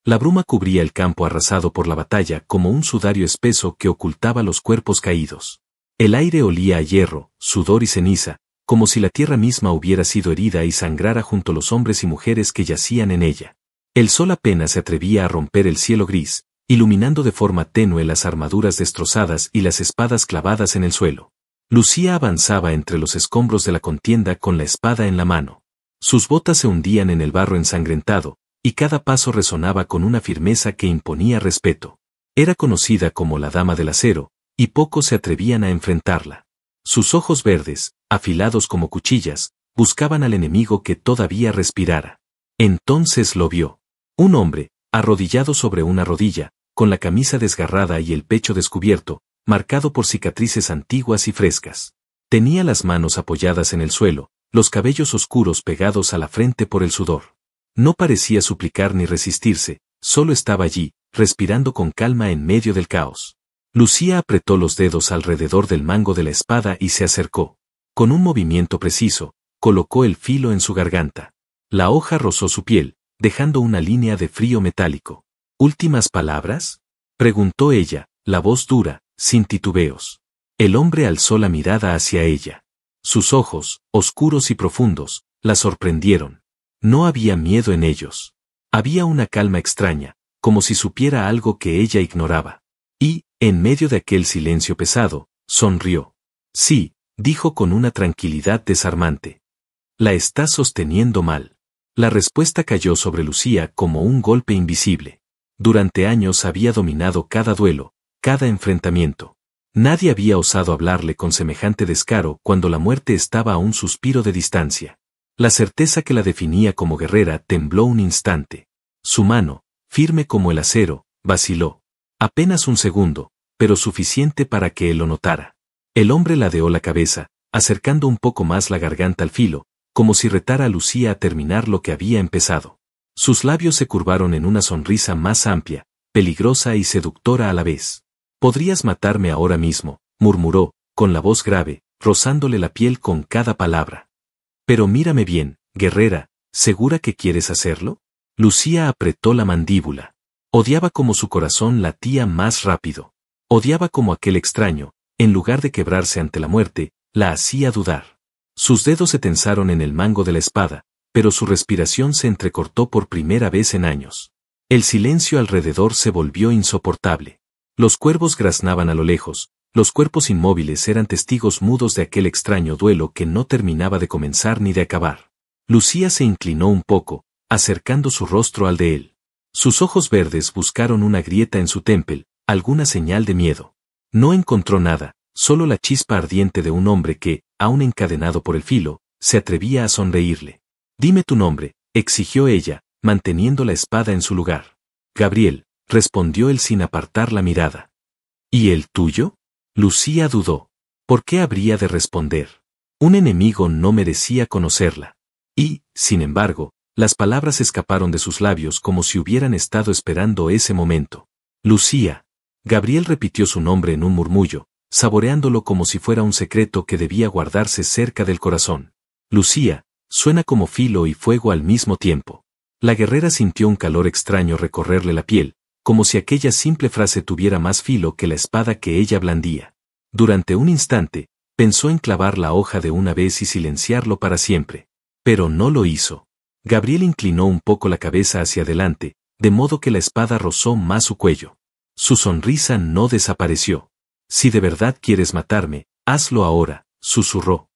La bruma cubría el campo arrasado por la batalla como un sudario espeso que ocultaba los cuerpos caídos. El aire olía a hierro, sudor y ceniza, como si la tierra misma hubiera sido herida y sangrara junto a los hombres y mujeres que yacían en ella. El sol apenas se atrevía a romper el cielo gris, iluminando de forma tenue las armaduras destrozadas y las espadas clavadas en el suelo. Lucía avanzaba entre los escombros de la contienda con la espada en la mano. Sus botas se hundían en el barro ensangrentado, y cada paso resonaba con una firmeza que imponía respeto. Era conocida como la Dama del Acero, y pocos se atrevían a enfrentarla. Sus ojos verdes, afilados como cuchillas, buscaban al enemigo que todavía respirara. Entonces lo vio. Un hombre, arrodillado sobre una rodilla, con la camisa desgarrada y el pecho descubierto, marcado por cicatrices antiguas y frescas. Tenía las manos apoyadas en el suelo, los cabellos oscuros pegados a la frente por el sudor. No parecía suplicar ni resistirse, solo estaba allí, respirando con calma en medio del caos. Lucía apretó los dedos alrededor del mango de la espada y se acercó. Con un movimiento preciso, colocó el filo en su garganta. La hoja rozó su piel, dejando una línea de frío metálico. ¿Últimas palabras?, preguntó ella, la voz dura, sin titubeos. El hombre alzó la mirada hacia ella. Sus ojos, oscuros y profundos, la sorprendieron. No había miedo en ellos. Había una calma extraña, como si supiera algo que ella ignoraba. Y, en medio de aquel silencio pesado, sonrió. Sí, dijo con una tranquilidad desarmante. La estás sosteniendo mal. La respuesta cayó sobre Lucía como un golpe invisible. Durante años había dominado cada duelo, cada enfrentamiento. Nadie había osado hablarle con semejante descaro cuando la muerte estaba a un suspiro de distancia. La certeza que la definía como guerrera tembló un instante. Su mano, firme como el acero, vaciló. Apenas un segundo, pero suficiente para que él lo notara. El hombre ladeó la cabeza, acercando un poco más la garganta al filo, como si retara a Lucía a terminar lo que había empezado. Sus labios se curvaron en una sonrisa más amplia, peligrosa y seductora a la vez. «Podrías matarme ahora mismo», murmuró, con la voz grave, rozándole la piel con cada palabra. «Pero mírame bien, guerrera, ¿segura que quieres hacerlo?» Lucía apretó la mandíbula. Odiaba como su corazón latía más rápido. Odiaba como aquel extraño, en lugar de quebrarse ante la muerte, la hacía dudar. Sus dedos se tensaron en el mango de la espada, pero su respiración se entrecortó por primera vez en años. El silencio alrededor se volvió insoportable. Los cuervos graznaban a lo lejos, los cuerpos inmóviles eran testigos mudos de aquel extraño duelo que no terminaba de comenzar ni de acabar. Lucía se inclinó un poco, acercando su rostro al de él. Sus ojos verdes buscaron una grieta en su témpel, alguna señal de miedo. No encontró nada, solo la chispa ardiente de un hombre que, aún encadenado por el filo, se atrevía a sonreírle. «Dime tu nombre», exigió ella, manteniendo la espada en su lugar. «Gabriel», respondió él sin apartar la mirada. «¿Y el tuyo?». Lucía dudó. ¿Por qué habría de responder? Un enemigo no merecía conocerla. Y, sin embargo, las palabras escaparon de sus labios como si hubieran estado esperando ese momento. «Lucía». Gabriel repitió su nombre en un murmullo, saboreándolo como si fuera un secreto que debía guardarse cerca del corazón. «Lucía», suena como filo y fuego al mismo tiempo. La guerrera sintió un calor extraño recorrerle la piel, como si aquella simple frase tuviera más filo que la espada que ella blandía. Durante un instante, pensó en clavar la hoja de una vez y silenciarlo para siempre. Pero no lo hizo. Gabriel inclinó un poco la cabeza hacia adelante, de modo que la espada rozó más su cuello. Su sonrisa no desapareció. «Si de verdad quieres matarme, hazlo ahora», susurró.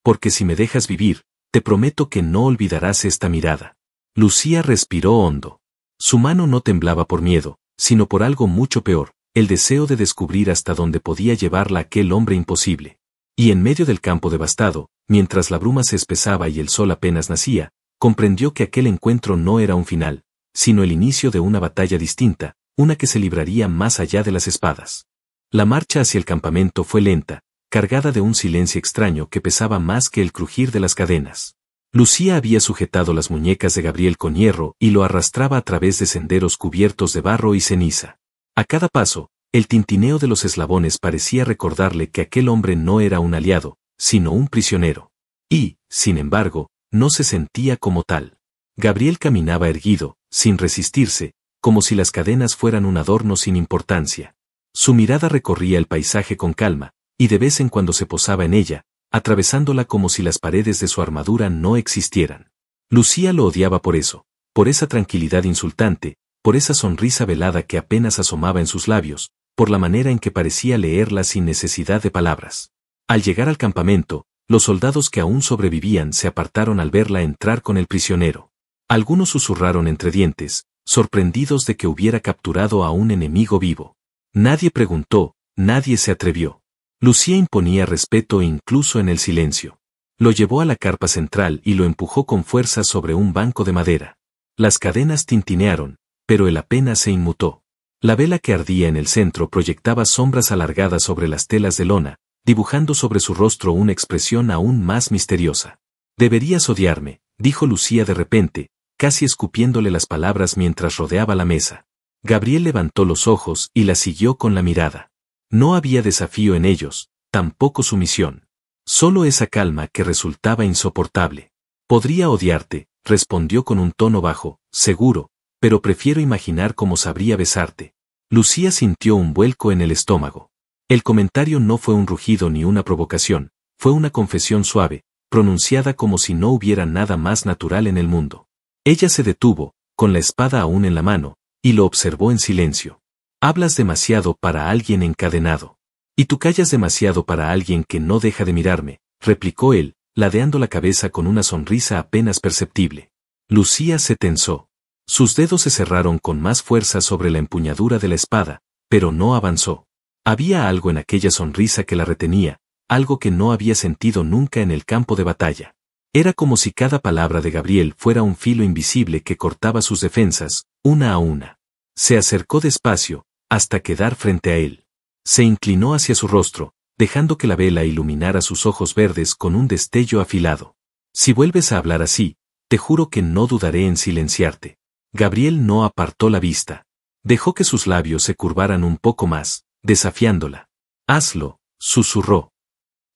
«Porque si me dejas vivir, te prometo que no olvidarás esta mirada». Lucía respiró hondo. Su mano no temblaba por miedo, sino por algo mucho peor, el deseo de descubrir hasta dónde podía llevarla aquel hombre imposible. Y en medio del campo devastado, mientras la bruma se espesaba y el sol apenas nacía, comprendió que aquel encuentro no era un final, sino el inicio de una batalla distinta, una que se libraría más allá de las espadas. La marcha hacia el campamento fue lenta, cargada de un silencio extraño que pesaba más que el crujir de las cadenas. Lucía había sujetado las muñecas de Gabriel con hierro y lo arrastraba a través de senderos cubiertos de barro y ceniza. A cada paso, el tintineo de los eslabones parecía recordarle que aquel hombre no era un aliado, sino un prisionero. Y, sin embargo, no se sentía como tal. Gabriel caminaba erguido, sin resistirse, como si las cadenas fueran un adorno sin importancia. Su mirada recorría el paisaje con calma, y de vez en cuando se posaba en ella, atravesándola como si las paredes de su armadura no existieran. Lucía lo odiaba por eso, por esa tranquilidad insultante, por esa sonrisa velada que apenas asomaba en sus labios, por la manera en que parecía leerla sin necesidad de palabras. Al llegar al campamento, los soldados que aún sobrevivían se apartaron al verla entrar con el prisionero. Algunos susurraron entre dientes, sorprendidos de que hubiera capturado a un enemigo vivo. Nadie preguntó, nadie se atrevió. Lucía imponía respeto incluso en el silencio. Lo llevó a la carpa central y lo empujó con fuerza sobre un banco de madera. Las cadenas tintinearon, pero él apenas se inmutó. La vela que ardía en el centro proyectaba sombras alargadas sobre las telas de lona, dibujando sobre su rostro una expresión aún más misteriosa. «Deberías odiarme», dijo Lucía de repente, casi escupiéndole las palabras mientras rodeaba la mesa. Gabriel levantó los ojos y la siguió con la mirada. No había desafío en ellos, tampoco sumisión. Solo esa calma que resultaba insoportable. «Podría odiarte», respondió con un tono bajo, seguro, «pero prefiero imaginar cómo sabría besarte». Lucía sintió un vuelco en el estómago. El comentario no fue un rugido ni una provocación, fue una confesión suave, pronunciada como si no hubiera nada más natural en el mundo. Ella se detuvo, con la espada aún en la mano, y lo observó en silencio. «Hablas demasiado para alguien encadenado. Y tú callas demasiado para alguien que no deja de mirarme», replicó él, ladeando la cabeza con una sonrisa apenas perceptible. Lucía se tensó. Sus dedos se cerraron con más fuerza sobre la empuñadura de la espada, pero no avanzó. Había algo en aquella sonrisa que la retenía, algo que no había sentido nunca en el campo de batalla. Era como si cada palabra de Gabriel fuera un filo invisible que cortaba sus defensas, una a una. Se acercó despacio, hasta quedar frente a él. Se inclinó hacia su rostro, dejando que la vela iluminara sus ojos verdes con un destello afilado. «Si vuelves a hablar así, te juro que no dudaré en silenciarte». Gabriel no apartó la vista. Dejó que sus labios se curvaran un poco más, desafiándola. «Hazlo», susurró.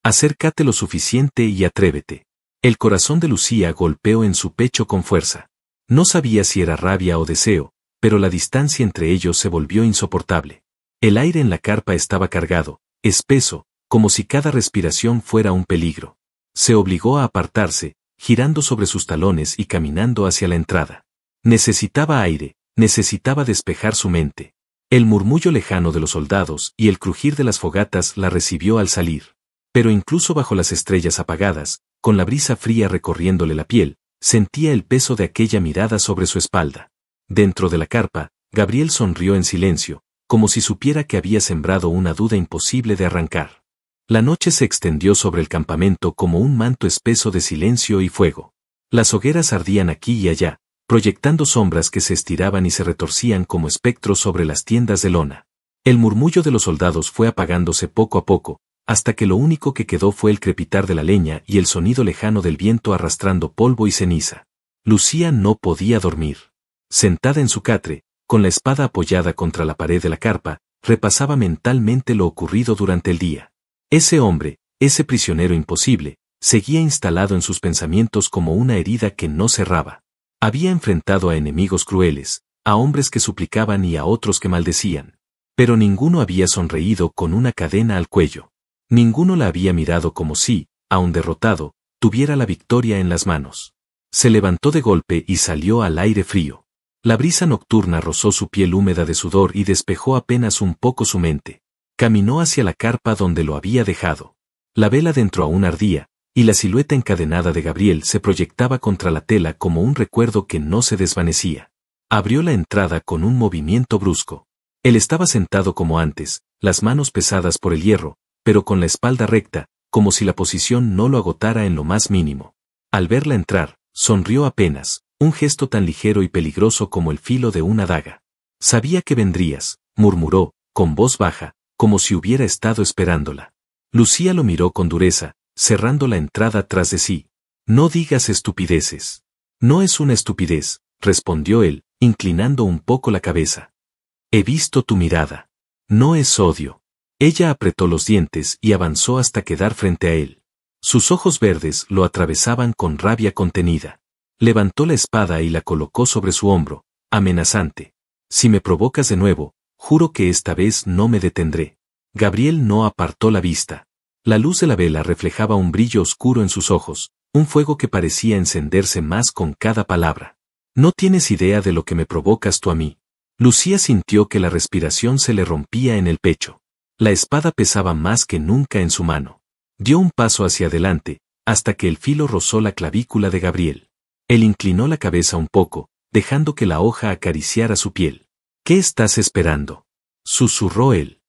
«Acércate lo suficiente y atrévete». El corazón de Lucía golpeó en su pecho con fuerza. No sabía si era rabia o deseo, pero la distancia entre ellos se volvió insoportable. El aire en la carpa estaba cargado, espeso, como si cada respiración fuera un peligro. Se obligó a apartarse, girando sobre sus talones y caminando hacia la entrada. Necesitaba aire, necesitaba despejar su mente. El murmullo lejano de los soldados y el crujir de las fogatas la recibió al salir. Pero incluso bajo las estrellas apagadas, con la brisa fría recorriéndole la piel, sentía el peso de aquella mirada sobre su espalda. Dentro de la carpa, Gabriel sonrió en silencio, como si supiera que había sembrado una duda imposible de arrancar. La noche se extendió sobre el campamento como un manto espeso de silencio y fuego. Las hogueras ardían aquí y allá, proyectando sombras que se estiraban y se retorcían como espectros sobre las tiendas de lona. El murmullo de los soldados fue apagándose poco a poco, hasta que lo único que quedó fue el crepitar de la leña y el sonido lejano del viento arrastrando polvo y ceniza. Lucía no podía dormir. Sentada en su catre, con la espada apoyada contra la pared de la carpa, repasaba mentalmente lo ocurrido durante el día. Ese hombre, ese prisionero imposible, seguía instalado en sus pensamientos como una herida que no cerraba. Había enfrentado a enemigos crueles, a hombres que suplicaban y a otros que maldecían. Pero ninguno había sonreído con una cadena al cuello. Ninguno la había mirado como si, aun derrotado, tuviera la victoria en las manos. Se levantó de golpe y salió al aire frío. La brisa nocturna rozó su piel húmeda de sudor y despejó apenas un poco su mente. Caminó hacia la carpa donde lo había dejado. La vela dentro aún ardía, y la silueta encadenada de Gabriel se proyectaba contra la tela como un recuerdo que no se desvanecía. Abrió la entrada con un movimiento brusco. Él estaba sentado como antes, las manos pesadas por el hierro, pero con la espalda recta, como si la posición no lo agotara en lo más mínimo. Al verla entrar, sonrió apenas, un gesto tan ligero y peligroso como el filo de una daga. «Sabía que vendrías», murmuró, con voz baja, como si hubiera estado esperándola. Lucía lo miró con dureza, cerrando la entrada tras de sí. «No digas estupideces». «No es una estupidez», respondió él, inclinando un poco la cabeza. «He visto tu mirada. No es odio». Ella apretó los dientes y avanzó hasta quedar frente a él. Sus ojos verdes lo atravesaban con rabia contenida. Levantó la espada y la colocó sobre su hombro, amenazante. Si me provocas de nuevo, juro que esta vez no me detendré. Gabriel no apartó la vista. La luz de la vela reflejaba un brillo oscuro en sus ojos, un fuego que parecía encenderse más con cada palabra. No tienes idea de lo que me provocas tú a mí. Lucía sintió que la respiración se le rompía en el pecho. La espada pesaba más que nunca en su mano. Dio un paso hacia adelante, hasta que el filo rozó la clavícula de Gabriel. Él inclinó la cabeza un poco, dejando que la hoja acariciara su piel. ¿Qué estás esperando?, susurró él.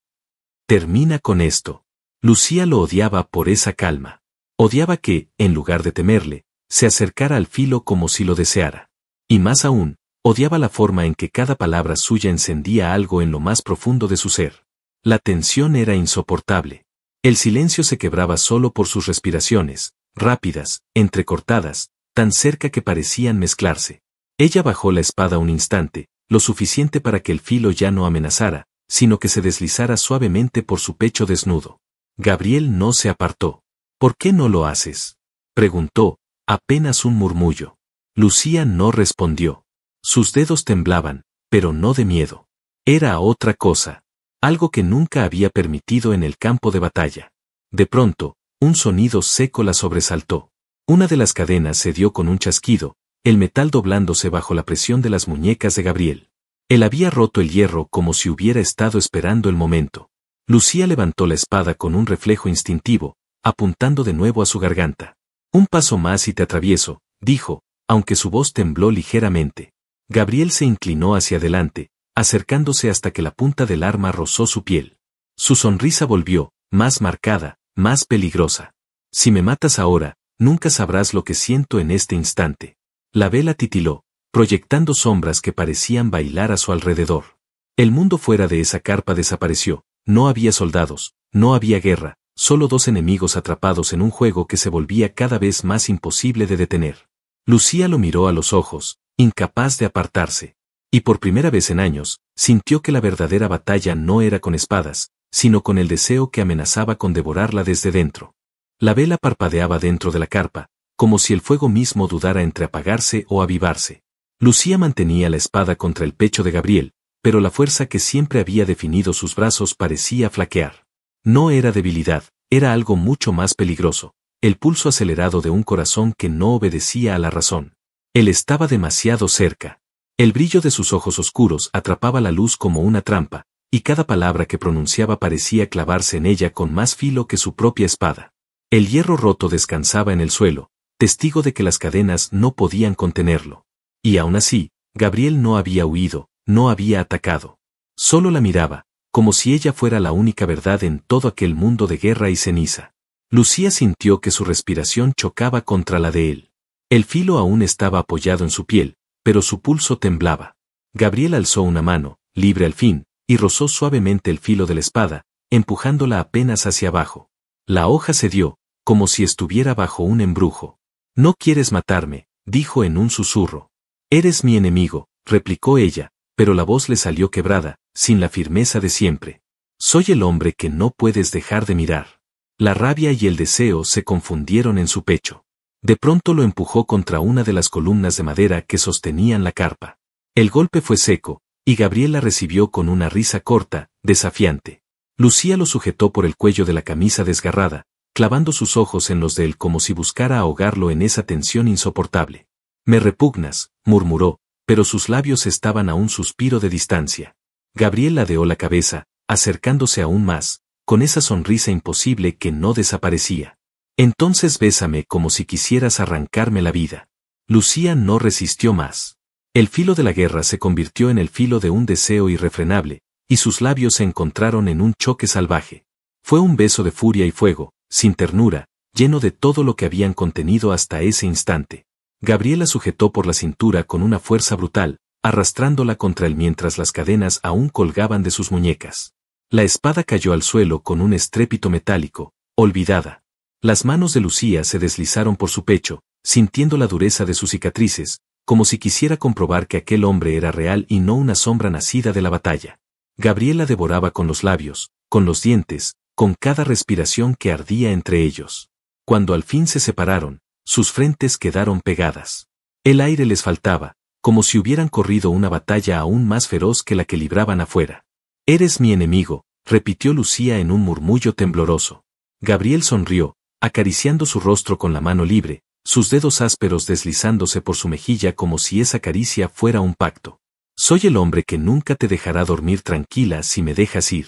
Termina con esto. Lucía lo odiaba por esa calma. Odiaba que, en lugar de temerle, se acercara al filo como si lo deseara. Y más aún, odiaba la forma en que cada palabra suya encendía algo en lo más profundo de su ser. La tensión era insoportable. El silencio se quebraba solo por sus respiraciones, rápidas, entrecortadas, tan cerca que parecían mezclarse. Ella bajó la espada un instante, lo suficiente para que el filo ya no amenazara, sino que se deslizara suavemente por su pecho desnudo. Gabriel no se apartó. ¿Por qué no lo haces?, preguntó, apenas un murmullo. Lucía no respondió. Sus dedos temblaban, pero no de miedo. Era otra cosa. Algo que nunca había permitido en el campo de batalla. De pronto, un sonido seco la sobresaltó. Una de las cadenas se dio con un chasquido, el metal doblándose bajo la presión de las muñecas de Gabriel. Él había roto el hierro como si hubiera estado esperando el momento. Lucía levantó la espada con un reflejo instintivo, apuntando de nuevo a su garganta. Un paso más y te atravieso, dijo, aunque su voz tembló ligeramente. Gabriel se inclinó hacia adelante, acercándose hasta que la punta del arma rozó su piel. Su sonrisa volvió, más marcada, más peligrosa. Si me matas ahora, nunca sabrás lo que siento en este instante. La vela titiló, proyectando sombras que parecían bailar a su alrededor. El mundo fuera de esa carpa desapareció, no había soldados, no había guerra, solo dos enemigos atrapados en un juego que se volvía cada vez más imposible de detener. Lucía lo miró a los ojos, incapaz de apartarse. Y por primera vez en años, sintió que la verdadera batalla no era con espadas, sino con el deseo que amenazaba con devorarla desde dentro. La vela parpadeaba dentro de la carpa, como si el fuego mismo dudara entre apagarse o avivarse. Lucía mantenía la espada contra el pecho de Gabriel, pero la fuerza que siempre había definido sus brazos parecía flaquear. No era debilidad, era algo mucho más peligroso, el pulso acelerado de un corazón que no obedecía a la razón. Él estaba demasiado cerca. El brillo de sus ojos oscuros atrapaba la luz como una trampa, y cada palabra que pronunciaba parecía clavarse en ella con más filo que su propia espada. El hierro roto descansaba en el suelo, testigo de que las cadenas no podían contenerlo. Y aún así, Gabriel no había huido, no había atacado. Solo la miraba, como si ella fuera la única verdad en todo aquel mundo de guerra y ceniza. Lucía sintió que su respiración chocaba contra la de él. El filo aún estaba apoyado en su piel, pero su pulso temblaba. Gabriel alzó una mano, libre al fin, y rozó suavemente el filo de la espada, empujándola apenas hacia abajo. La hoja cedió, como si estuviera bajo un embrujo. «No quieres matarme», dijo en un susurro. «Eres mi enemigo», replicó ella, pero la voz le salió quebrada, sin la firmeza de siempre. «Soy el hombre que no puedes dejar de mirar». La rabia y el deseo se confundieron en su pecho. De pronto lo empujó contra una de las columnas de madera que sostenían la carpa. El golpe fue seco, y Gabriel la recibió con una risa corta, desafiante. Lucía lo sujetó por el cuello de la camisa desgarrada, clavando sus ojos en los de él como si buscara ahogarlo en esa tensión insoportable. «Me repugnas», murmuró, pero sus labios estaban a un suspiro de distancia. Gabriel ladeó la cabeza, acercándose aún más, con esa sonrisa imposible que no desaparecía. «Entonces bésame como si quisieras arrancarme la vida». Lucía no resistió más. El filo de la guerra se convirtió en el filo de un deseo irrefrenable, y sus labios se encontraron en un choque salvaje. Fue un beso de furia y fuego, sin ternura, lleno de todo lo que habían contenido hasta ese instante. Gabriel la sujetó por la cintura con una fuerza brutal, arrastrándola contra él mientras las cadenas aún colgaban de sus muñecas. La espada cayó al suelo con un estrépito metálico, olvidada. Las manos de Lucía se deslizaron por su pecho, sintiendo la dureza de sus cicatrices, como si quisiera comprobar que aquel hombre era real y no una sombra nacida de la batalla. Gabriel la devoraba con los labios, con los dientes, con cada respiración que ardía entre ellos. Cuando al fin se separaron, sus frentes quedaron pegadas. El aire les faltaba, como si hubieran corrido una batalla aún más feroz que la que libraban afuera. «Eres mi enemigo», repitió Lucía en un murmullo tembloroso. Gabriel sonrió, acariciando su rostro con la mano libre, sus dedos ásperos deslizándose por su mejilla como si esa caricia fuera un pacto. «Soy el hombre que nunca te dejará dormir tranquila si me dejas ir».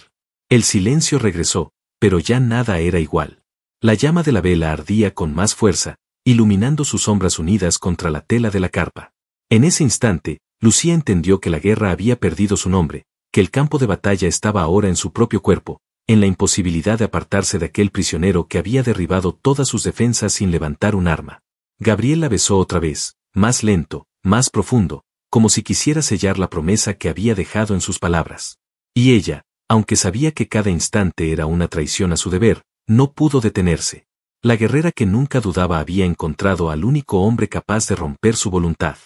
El silencio regresó, pero ya nada era igual. La llama de la vela ardía con más fuerza, iluminando sus sombras unidas contra la tela de la carpa. En ese instante, Lucía entendió que la guerra había perdido su nombre, que el campo de batalla estaba ahora en su propio cuerpo, en la imposibilidad de apartarse de aquel prisionero que había derribado todas sus defensas sin levantar un arma. Gabriel la besó otra vez, más lento, más profundo, como si quisiera sellar la promesa que había dejado en sus palabras. Y ella, aunque sabía que cada instante era una traición a su deber, no pudo detenerse. La guerrera que nunca dudaba había encontrado al único hombre capaz de romper su voluntad.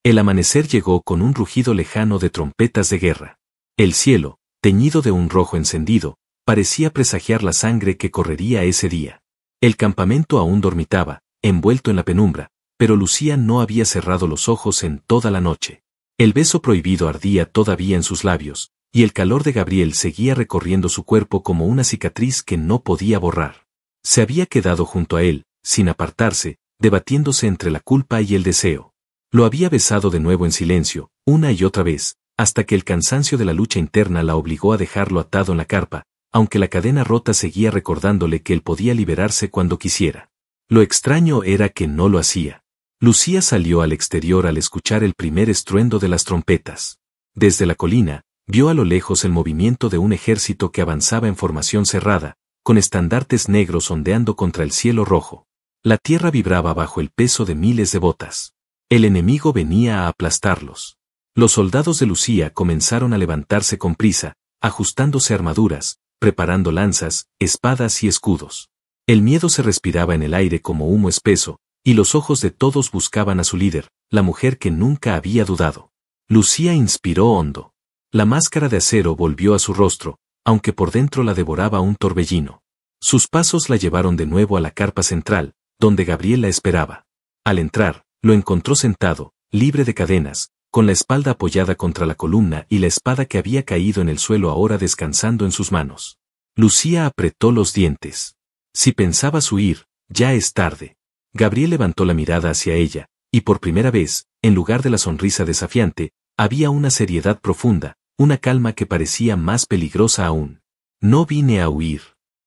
El amanecer llegó con un rugido lejano de trompetas de guerra. El cielo, teñido de un rojo encendido, parecía presagiar la sangre que correría ese día. El campamento aún dormitaba, envuelto en la penumbra, pero Lucía no había cerrado los ojos en toda la noche. El beso prohibido ardía todavía en sus labios, y el calor de Gabriel seguía recorriendo su cuerpo como una cicatriz que no podía borrar. Se había quedado junto a él, sin apartarse, debatiéndose entre la culpa y el deseo. Lo había besado de nuevo en silencio, una y otra vez, hasta que el cansancio de la lucha interna la obligó a dejarlo atado en la carpa, aunque la cadena rota seguía recordándole que él podía liberarse cuando quisiera. Lo extraño era que no lo hacía. Lucía salió al exterior al escuchar el primer estruendo de las trompetas. Desde la colina, vio a lo lejos el movimiento de un ejército que avanzaba en formación cerrada, con estandartes negros ondeando contra el cielo rojo. La tierra vibraba bajo el peso de miles de botas. El enemigo venía a aplastarlos. Los soldados de Lucía comenzaron a levantarse con prisa, ajustándose armaduras, preparando lanzas, espadas y escudos. El miedo se respiraba en el aire como humo espeso, y los ojos de todos buscaban a su líder, la mujer que nunca había dudado. Lucía inspiró hondo. La máscara de acero volvió a su rostro, aunque por dentro la devoraba un torbellino. Sus pasos la llevaron de nuevo a la carpa central, donde Gabriel la esperaba. Al entrar, lo encontró sentado, libre de cadenas, con la espalda apoyada contra la columna y la espada que había caído en el suelo ahora descansando en sus manos. Lucía apretó los dientes. Si pensabas huir, ya es tarde. Gabriel levantó la mirada hacia ella, y por primera vez, en lugar de la sonrisa desafiante, había una seriedad profunda, una calma que parecía más peligrosa aún. No vine a huir.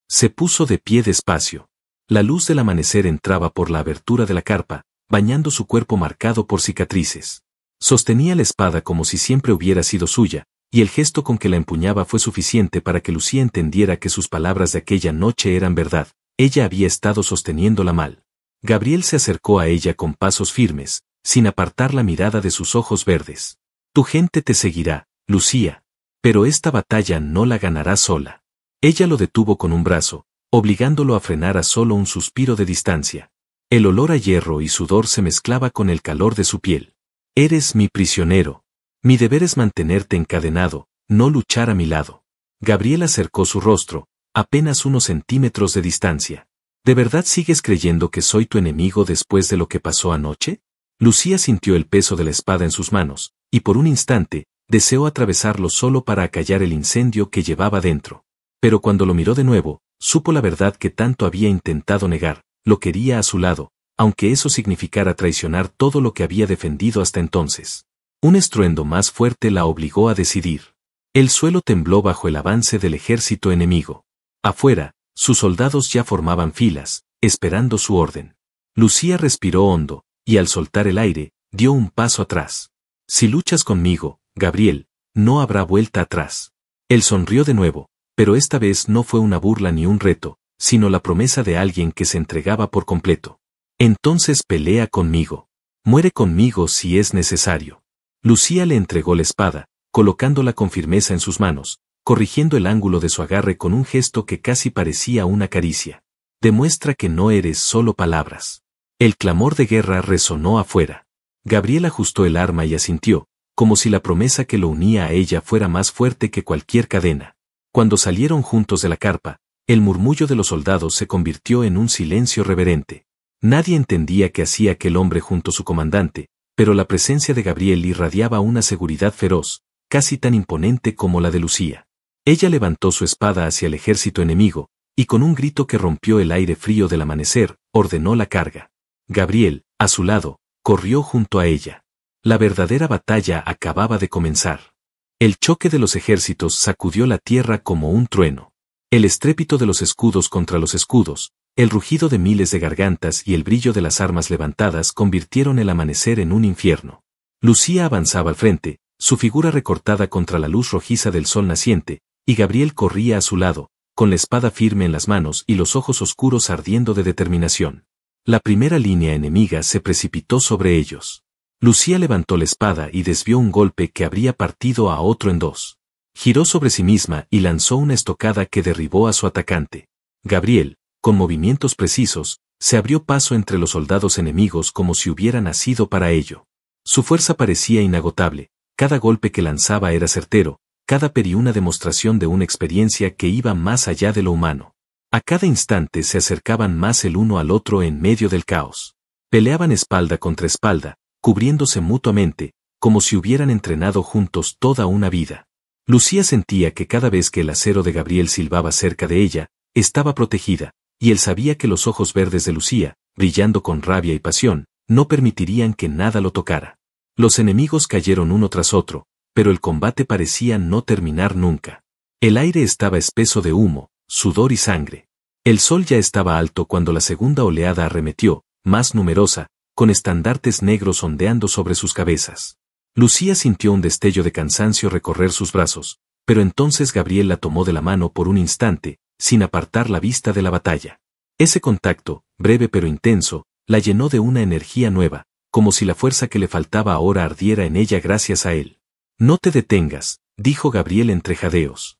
Se puso de pie despacio. La luz del amanecer entraba por la abertura de la carpa, bañando su cuerpo marcado por cicatrices. Sostenía la espada como si siempre hubiera sido suya, y el gesto con que la empuñaba fue suficiente para que Lucía entendiera que sus palabras de aquella noche eran verdad. Ella había estado sosteniéndola mal. Gabriel se acercó a ella con pasos firmes, sin apartar la mirada de sus ojos verdes. Tu gente te seguirá, Lucía. Pero esta batalla no la ganarás sola. Ella lo detuvo con un brazo, obligándolo a frenar a solo un suspiro de distancia. El olor a hierro y sudor se mezclaba con el calor de su piel. Eres mi prisionero. Mi deber es mantenerte encadenado, no luchar a mi lado. Gabriel acercó su rostro, apenas unos centímetros de distancia. ¿De verdad sigues creyendo que soy tu enemigo después de lo que pasó anoche? Lucía sintió el peso de la espada en sus manos, y por un instante, deseó atravesarlo solo para acallar el incendio que llevaba dentro. Pero cuando lo miró de nuevo, supo la verdad que tanto había intentado negar, lo quería a su lado, aunque eso significara traicionar todo lo que había defendido hasta entonces. Un estruendo más fuerte la obligó a decidir. El suelo tembló bajo el avance del ejército enemigo. Afuera, sus soldados ya formaban filas, esperando su orden. Lucía respiró hondo, y al soltar el aire, dio un paso atrás. Si luchas conmigo, Gabriel, no habrá vuelta atrás. Él sonrió de nuevo, pero esta vez no fue una burla ni un reto, sino la promesa de alguien que se entregaba por completo. Entonces pelea conmigo. Muere conmigo si es necesario. Lucía le entregó la espada, colocándola con firmeza en sus manos, corrigiendo el ángulo de su agarre con un gesto que casi parecía una caricia. Demuestra que no eres solo palabras. El clamor de guerra resonó afuera. Gabriel ajustó el arma y asintió, como si la promesa que lo unía a ella fuera más fuerte que cualquier cadena. Cuando salieron juntos de la carpa, el murmullo de los soldados se convirtió en un silencio reverente. Nadie entendía qué hacía aquel hombre junto a su comandante, pero la presencia de Gabriel irradiaba una seguridad feroz, casi tan imponente como la de Lucía. Ella levantó su espada hacia el ejército enemigo, y con un grito que rompió el aire frío del amanecer, ordenó la carga. Gabriel, a su lado, corrió junto a ella. La verdadera batalla acababa de comenzar. El choque de los ejércitos sacudió la tierra como un trueno. El estrépito de los escudos contra los escudos, el rugido de miles de gargantas y el brillo de las armas levantadas convirtieron el amanecer en un infierno. Lucía avanzaba al frente, su figura recortada contra la luz rojiza del sol naciente, y Gabriel corría a su lado, con la espada firme en las manos y los ojos oscuros ardiendo de determinación. La primera línea enemiga se precipitó sobre ellos. Lucía levantó la espada y desvió un golpe que habría partido a otro en dos. Giró sobre sí misma y lanzó una estocada que derribó a su atacante. Gabriel, con movimientos precisos, se abrió paso entre los soldados enemigos como si hubiera nacido para ello. Su fuerza parecía inagotable, cada golpe que lanzaba era certero, cada peri una demostración de una experiencia que iba más allá de lo humano. A cada instante se acercaban más el uno al otro en medio del caos. Peleaban espalda contra espalda, cubriéndose mutuamente, como si hubieran entrenado juntos toda una vida. Lucía sentía que cada vez que el acero de Gabriel silbaba cerca de ella, estaba protegida, y él sabía que los ojos verdes de Lucía, brillando con rabia y pasión, no permitirían que nada lo tocara. Los enemigos cayeron uno tras otro, pero el combate parecía no terminar nunca. El aire estaba espeso de humo, sudor y sangre. El sol ya estaba alto cuando la segunda oleada arremetió, más numerosa, con estandartes negros ondeando sobre sus cabezas. Lucía sintió un destello de cansancio recorrer sus brazos, pero entonces Gabriel la tomó de la mano por un instante, sin apartar la vista de la batalla. Ese contacto, breve pero intenso, la llenó de una energía nueva, como si la fuerza que le faltaba ahora ardiera en ella gracias a él. No te detengas, dijo Gabriel entre jadeos.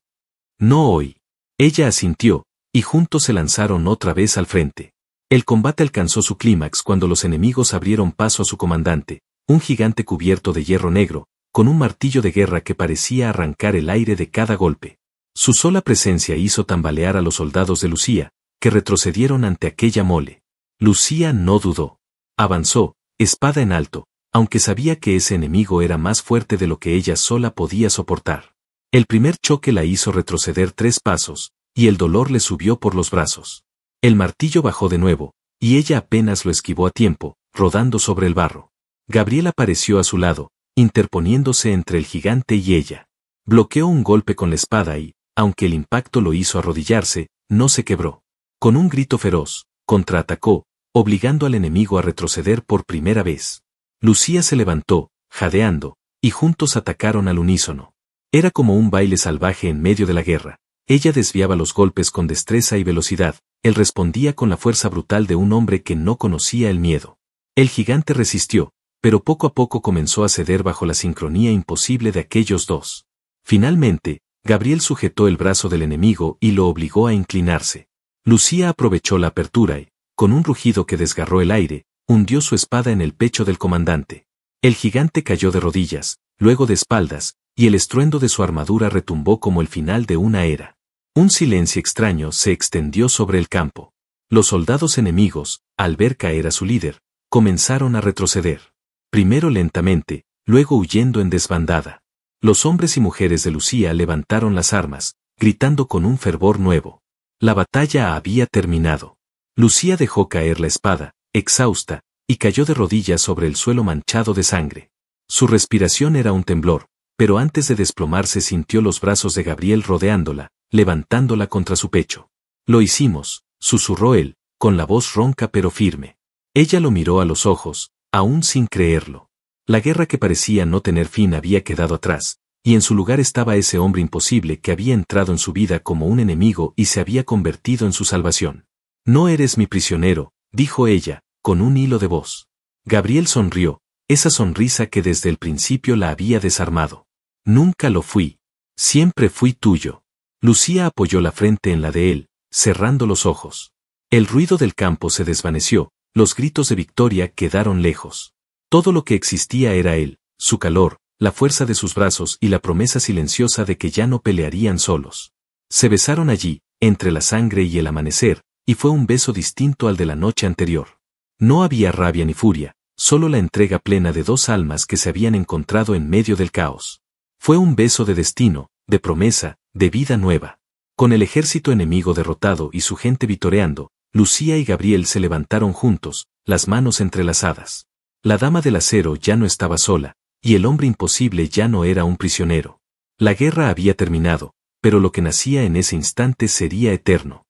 No hoy. Ella asintió, y juntos se lanzaron otra vez al frente. El combate alcanzó su clímax cuando los enemigos abrieron paso a su comandante, un gigante cubierto de hierro negro, con un martillo de guerra que parecía arrancar el aire de cada golpe. Su sola presencia hizo tambalear a los soldados de Lucía, que retrocedieron ante aquella mole. Lucía no dudó. Avanzó, espada en alto, aunque sabía que ese enemigo era más fuerte de lo que ella sola podía soportar. El primer choque la hizo retroceder 3 pasos, y el dolor le subió por los brazos. El martillo bajó de nuevo, y ella apenas lo esquivó a tiempo, rodando sobre el barro. Gabriel apareció a su lado, interponiéndose entre el gigante y ella. Bloqueó un golpe con la espada y, aunque el impacto lo hizo arrodillarse, no se quebró. Con un grito feroz, contraatacó, obligando al enemigo a retroceder por primera vez. Lucía se levantó, jadeando, y juntos atacaron al unísono. Era como un baile salvaje en medio de la guerra. Ella desviaba los golpes con destreza y velocidad, él respondía con la fuerza brutal de un hombre que no conocía el miedo. El gigante resistió, pero poco a poco comenzó a ceder bajo la sincronía imposible de aquellos dos. Finalmente, Gabriel sujetó el brazo del enemigo y lo obligó a inclinarse. Lucía aprovechó la apertura y, con un rugido que desgarró el aire, hundió su espada en el pecho del comandante. El gigante cayó de rodillas, luego de espaldas, y el estruendo de su armadura retumbó como el final de una era. Un silencio extraño se extendió sobre el campo. Los soldados enemigos, al ver caer a su líder, comenzaron a retroceder. Primero lentamente, luego huyendo en desbandada. Los hombres y mujeres de Lucía levantaron las armas, gritando con un fervor nuevo. La batalla había terminado. Lucía dejó caer la espada, exhausta, y cayó de rodillas sobre el suelo manchado de sangre. Su respiración era un temblor, pero antes de desplomarse sintió los brazos de Gabriel rodeándola, levantándola contra su pecho. Lo hicimos, susurró él, con la voz ronca pero firme. Ella lo miró a los ojos, aún sin creerlo. La guerra que parecía no tener fin había quedado atrás, y en su lugar estaba ese hombre imposible que había entrado en su vida como un enemigo y se había convertido en su salvación. No eres mi prisionero, dijo ella, con un hilo de voz. Gabriel sonrió, esa sonrisa que desde el principio la había desarmado. Nunca lo fui. Siempre fui tuyo. Lucía apoyó la frente en la de él, cerrando los ojos. El ruido del campo se desvaneció, los gritos de victoria quedaron lejos. Todo lo que existía era él, su calor, la fuerza de sus brazos y la promesa silenciosa de que ya no pelearían solos. Se besaron allí, entre la sangre y el amanecer, y fue un beso distinto al de la noche anterior. No había rabia ni furia, solo la entrega plena de dos almas que se habían encontrado en medio del caos. Fue un beso de destino, de promesa, de vida nueva. Con el ejército enemigo derrotado y su gente vitoreando, Lucía y Gabriel se levantaron juntos, las manos entrelazadas. La dama del acero ya no estaba sola, y el hombre imposible ya no era un prisionero. La guerra había terminado, pero lo que nacía en ese instante sería eterno.